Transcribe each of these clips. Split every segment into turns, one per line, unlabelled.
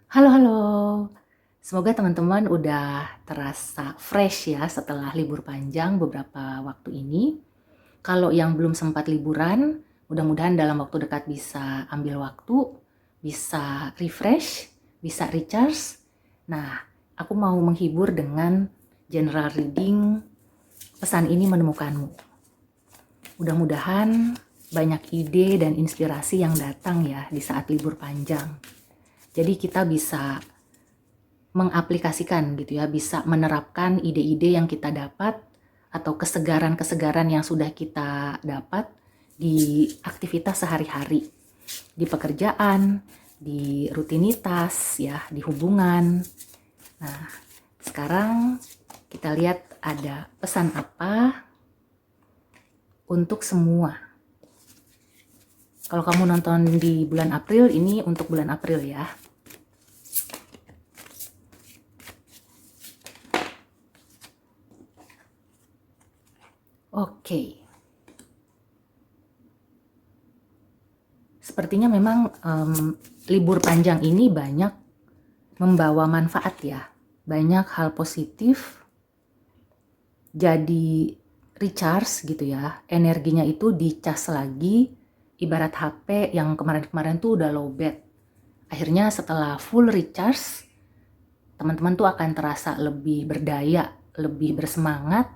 Halo halo, semoga teman-teman udah terasa fresh ya setelah libur panjang beberapa waktu ini. Kalau yang belum sempat liburan, mudah-mudahan dalam waktu dekat bisa ambil waktu, bisa refresh, bisa recharge. Nah, aku mau menghibur dengan general reading Pesan Ini Menemukanmu. Mudah-mudahan banyak ide dan inspirasi yang datang ya di saat libur panjang. Jadi kita bisa mengaplikasikan gitu ya, bisa menerapkan ide-ide yang kita dapat atau kesegaran-kesegaran yang sudah kita dapat di aktivitas sehari-hari, di pekerjaan, di rutinitas ya, di hubungan. Nah, sekarang kita lihat ada pesan apa untuk semua. Kalau kamu nonton di bulan April, ini untuk bulan April ya. Oke. Sepertinya memang libur panjang ini banyak membawa manfaat ya. Banyak hal positif. Jadi recharge gitu ya. Energinya itu dicas lagi. Ibarat HP yang kemarin-kemarin tuh udah low bat. Akhirnya setelah full recharge, teman-teman tuh akan terasa lebih berdaya, lebih bersemangat,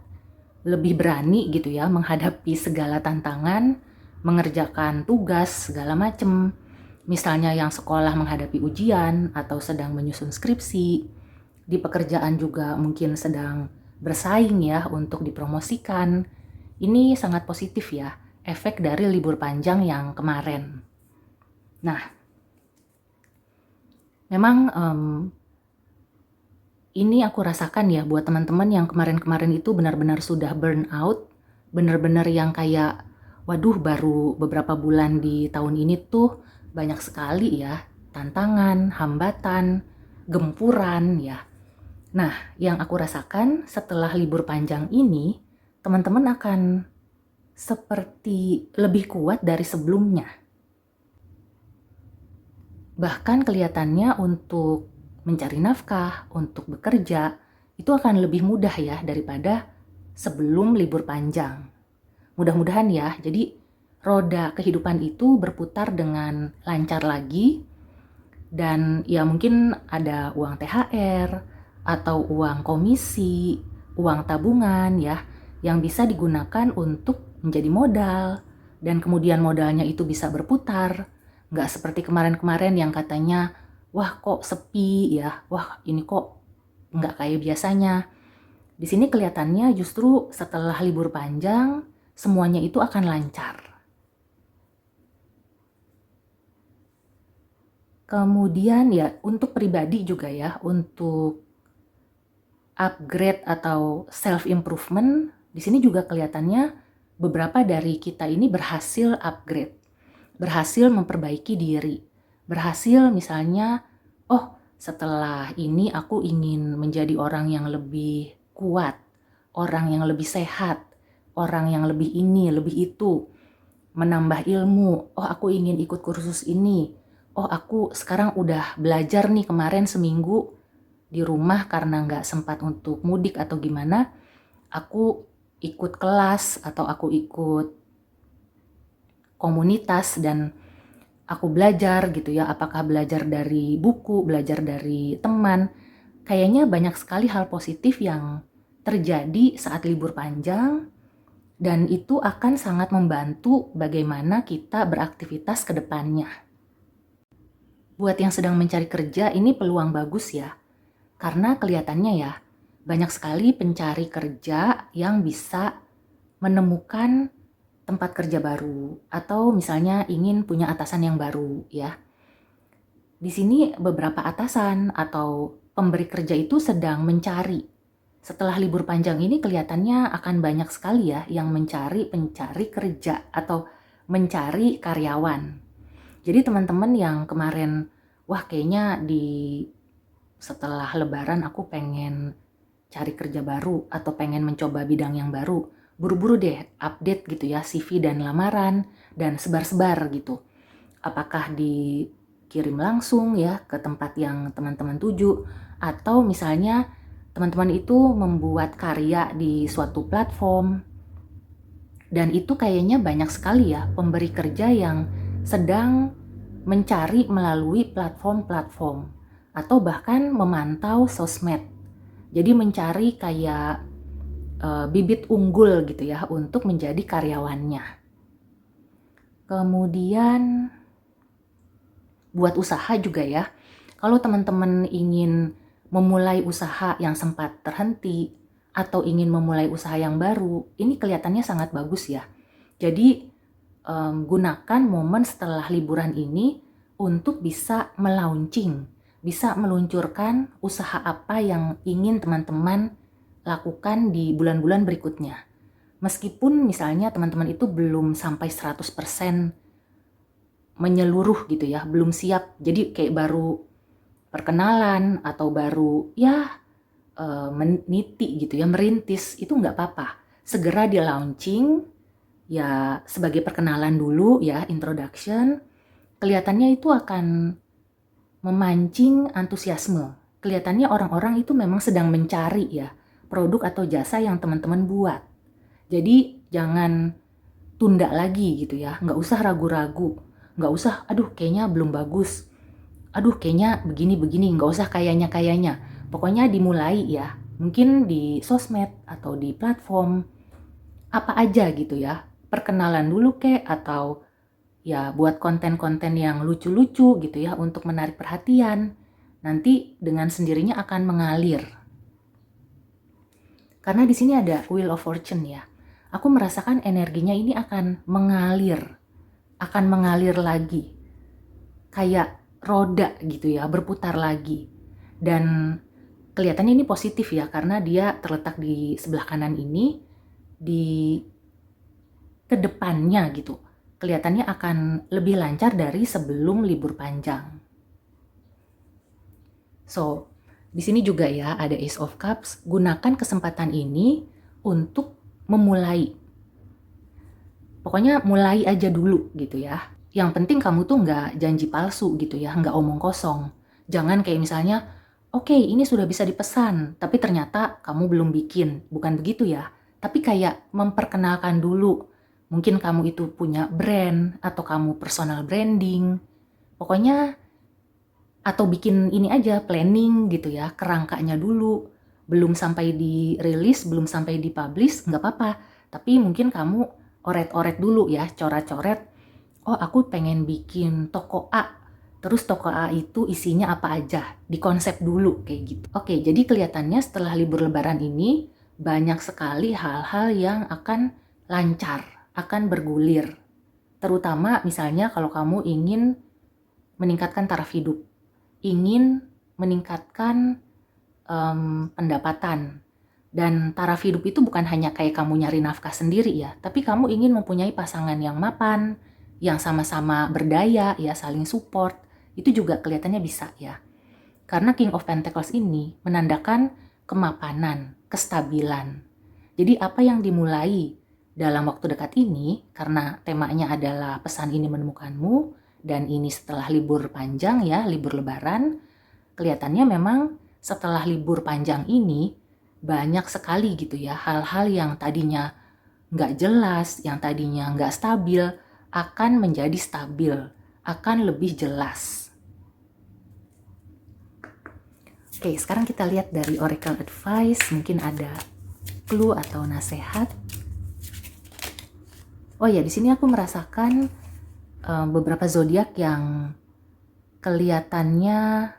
lebih berani gitu ya menghadapi segala tantangan, mengerjakan tugas segala macem. Misalnya yang sekolah menghadapi ujian atau sedang menyusun skripsi, di pekerjaan juga mungkin sedang bersaing ya untuk dipromosikan. Ini sangat positif ya, efek dari libur panjang yang kemarin. Nah, memang ini aku rasakan ya buat teman-teman yang kemarin-kemarin itu benar-benar sudah burn out, benar-benar yang kayak, waduh baru beberapa bulan di tahun ini tuh banyak sekali ya tantangan, hambatan, gempuran ya. Nah, yang aku rasakan setelah libur panjang ini, teman-teman akan seperti lebih kuat dari sebelumnya. Bahkan kelihatannya untuk mencari nafkah, untuk bekerja, itu akan lebih mudah ya daripada sebelum libur panjang. Mudah-mudahan ya, jadi roda kehidupan itu berputar dengan lancar lagi, dan ya mungkin ada uang THR, atau uang komisi, uang tabungan ya, yang bisa digunakan untuk menjadi modal, dan kemudian modalnya itu bisa berputar. Nggak seperti kemarin-kemarin yang katanya, wah kok sepi ya, wah ini kok nggak kayak biasanya. Di sini kelihatannya justru setelah libur panjang, semuanya itu akan lancar. Kemudian ya untuk pribadi juga ya, untuk upgrade atau self improvement, di sini juga kelihatannya beberapa dari kita ini berhasil upgrade, berhasil memperbaiki diri, berhasil misalnya, oh setelah ini aku ingin menjadi orang yang lebih kuat, orang yang lebih sehat, orang yang lebih ini, lebih itu, menambah ilmu, oh aku ingin ikut kursus ini, oh aku sekarang udah belajar nih kemarin seminggu di rumah karena nggak sempat untuk mudik atau gimana, aku ikut kelas atau aku ikut komunitas dan aku belajar gitu ya, apakah belajar dari buku, belajar dari teman. Kayaknya banyak sekali hal positif yang terjadi saat libur panjang, dan itu akan sangat membantu bagaimana kita beraktivitas ke depannya. Buat yang sedang mencari kerja, ini peluang bagus ya. Karena kelihatannya ya, banyak sekali pencari kerja yang bisa menemukan tempat kerja baru atau misalnya ingin punya atasan yang baru ya. Di sini beberapa atasan atau pemberi kerja itu sedang mencari. Setelah libur panjang ini kelihatannya akan banyak sekali ya yang mencari pencari kerja atau mencari karyawan. Jadi teman-teman yang kemarin, wah kayaknya setelah lebaran aku pengen cari kerja baru atau pengen mencoba bidang yang baru, buru-buru deh update gitu ya CV dan lamaran dan sebar-sebar gitu. Apakah di kirim langsung ya ke tempat yang teman-teman tuju, atau misalnya teman-teman itu membuat karya di suatu platform, dan itu kayaknya banyak sekali ya pemberi kerja yang sedang mencari melalui platform-platform atau bahkan memantau sosmed. Jadi mencari kayak bibit unggul gitu ya untuk menjadi karyawannya. Kemudian buat usaha juga ya. Kalau teman-teman ingin memulai usaha yang sempat terhenti atau ingin memulai usaha yang baru, ini kelihatannya sangat bagus ya. Jadi gunakan momen setelah liburan ini untuk bisa melaunching, bisa meluncurkan usaha apa yang ingin teman-teman lakukan di bulan-bulan berikutnya. Meskipun misalnya teman-teman itu belum sampai 100% menyeluruh gitu ya, belum siap. Jadi kayak baru perkenalan atau baru ya meniti gitu ya, merintis, itu nggak apa-apa. Segera di launching ya sebagai perkenalan dulu ya, introduction. Kelihatannya itu akan memancing antusiasme. Kelihatannya orang-orang itu memang sedang mencari ya produk atau jasa yang teman-teman buat. Jadi jangan tunda lagi gitu ya, nggak usah ragu-ragu, nggak usah aduh kayaknya belum bagus, aduh kayaknya begini-begini, nggak usah kayaknya. Pokoknya dimulai ya, mungkin di sosmed atau di platform apa aja gitu ya, perkenalan dulu kek, atau ya buat konten-konten yang lucu-lucu gitu ya untuk menarik perhatian. Nanti dengan sendirinya akan mengalir. Karena di sini ada Wheel of Fortune ya. Aku merasakan energinya ini akan mengalir lagi. Kayak roda gitu ya, berputar lagi. Dan kelihatannya ini positif ya, karena dia terletak di sebelah kanan ini, di kedepannya gitu. Kelihatannya akan lebih lancar dari sebelum libur panjang. So, di sini juga ya ada Ace of Cups. Gunakan kesempatan ini untuk memulai. Pokoknya mulai aja dulu gitu ya. Yang penting kamu tuh nggak janji palsu gitu ya, nggak omong kosong. Jangan kayak misalnya, oke, ini sudah bisa dipesan, tapi ternyata kamu belum bikin. Bukan begitu ya. Tapi kayak memperkenalkan dulu. Mungkin kamu itu punya brand atau kamu personal branding. Pokoknya atau bikin ini aja, planning gitu ya, kerangkanya dulu. Belum sampai dirilis, belum sampai dipublish, nggak apa-apa. Tapi mungkin kamu oret-oret dulu ya, coret-coret. Oh, aku pengen bikin toko A. Terus toko A itu isinya apa aja, dikonsep dulu kayak gitu. Oke, jadi kelihatannya setelah libur lebaran ini, banyak sekali hal-hal yang akan lancar, akan bergulir. Terutama misalnya kalau kamu ingin meningkatkan taraf hidup, ingin meningkatkan pendapatan. Dan taraf hidup itu bukan hanya kayak kamu nyari nafkah sendiri ya, tapi kamu ingin mempunyai pasangan yang mapan, yang sama-sama berdaya ya, saling support. Itu juga kelihatannya bisa ya. Karena King of Pentacles ini menandakan kemapanan, kestabilan. Jadi apa yang dimulai dalam waktu dekat ini, karena temanya adalah pesan ini menemukanmu, dan ini setelah libur panjang ya, libur lebaran, kelihatannya memang setelah libur panjang ini banyak sekali gitu ya hal-hal yang tadinya nggak jelas, yang tadinya nggak stabil, akan menjadi stabil, akan lebih jelas. Oke, sekarang kita lihat dari Oracle Advice, mungkin ada clue atau nasihat. Oh ya, di sini aku merasakan beberapa zodiak yang kelihatannya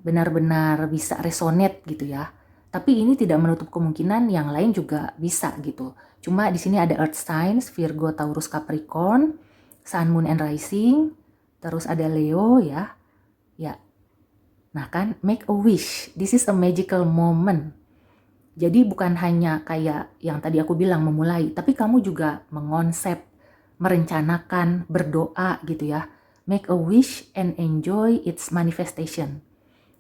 benar-benar bisa resonate gitu ya. Tapi ini tidak menutup kemungkinan yang lain juga bisa gitu. Cuma di sini ada Earth Signs, Virgo, Taurus, Capricorn, Sun, Moon, and Rising, terus ada Leo ya. Ya. Nah kan, make a wish. This is a magical moment. Jadi bukan hanya kayak yang tadi aku bilang memulai, tapi kamu juga mengonsep, merencanakan, berdoa gitu ya. Make a wish and enjoy its manifestation.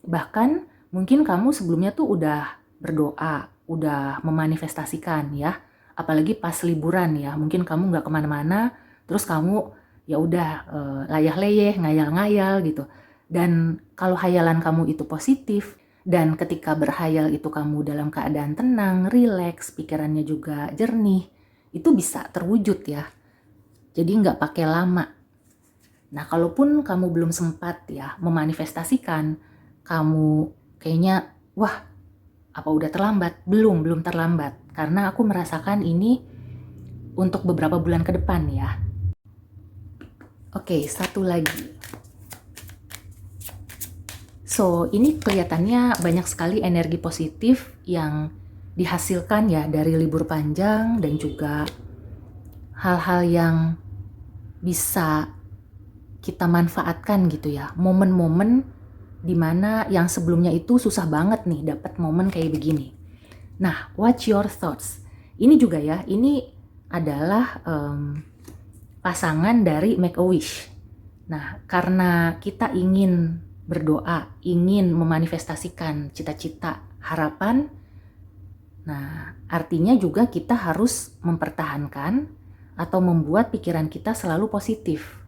Bahkan mungkin kamu sebelumnya tuh udah berdoa, udah memanifestasikan ya. Apalagi pas liburan ya, mungkin kamu nggak kemana-mana, terus kamu ya udah layah-leyeh, ngayal-ngayal gitu. Dan kalau hayalan kamu itu positif, dan ketika berhayal itu kamu dalam keadaan tenang, rileks, pikirannya juga jernih, itu bisa terwujud ya. Jadi nggak pakai lama. Nah, kalaupun kamu belum sempat ya memanifestasikan, kamu kayaknya, wah, apa udah terlambat? Belum terlambat. Karena aku merasakan ini untuk beberapa bulan ke depan ya. Oke, satu lagi. So, ini kelihatannya banyak sekali energi positif yang dihasilkan ya dari libur panjang dan juga hal-hal yang bisa kita manfaatkan gitu ya. Momen-momen dimana yang sebelumnya itu susah banget nih dapat momen kayak begini. Nah, what's your thoughts? Ini juga ya, ini adalah pasangan dari Make-A-Wish. Nah, karena kita ingin berdoa, ingin memanifestasikan cita-cita, harapan, nah artinya juga kita harus mempertahankan atau membuat pikiran kita selalu positif.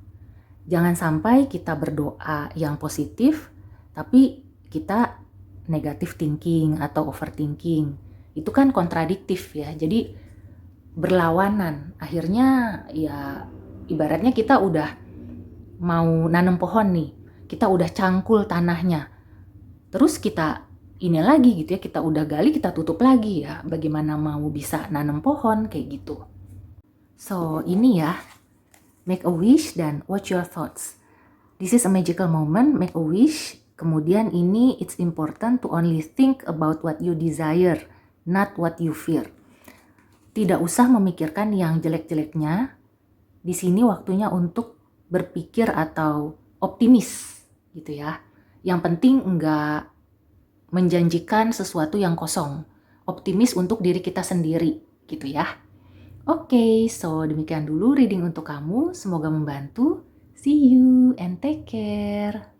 Jangan sampai kita berdoa yang positif, tapi kita negative thinking atau overthinking. Itu kan kontradiktif ya, jadi berlawanan. Akhirnya ya ibaratnya kita udah mau nanam pohon nih, kita udah cangkul tanahnya, terus kita ini lagi gitu ya, kita udah gali, kita tutup lagi ya, bagaimana mau bisa nanam pohon kayak gitu. So ini ya, make a wish dan what's your thoughts. This is a magical moment, make a wish. Kemudian ini it's important to only think about what you desire, not what you fear. Tidak usah memikirkan yang jelek-jeleknya. Di sini waktunya untuk berpikir atau optimis gitu ya. Yang penting enggak menjanjikan sesuatu yang kosong. Optimis untuk diri kita sendiri gitu ya. Oke, so demikian dulu reading untuk kamu. Semoga membantu. See you and take care.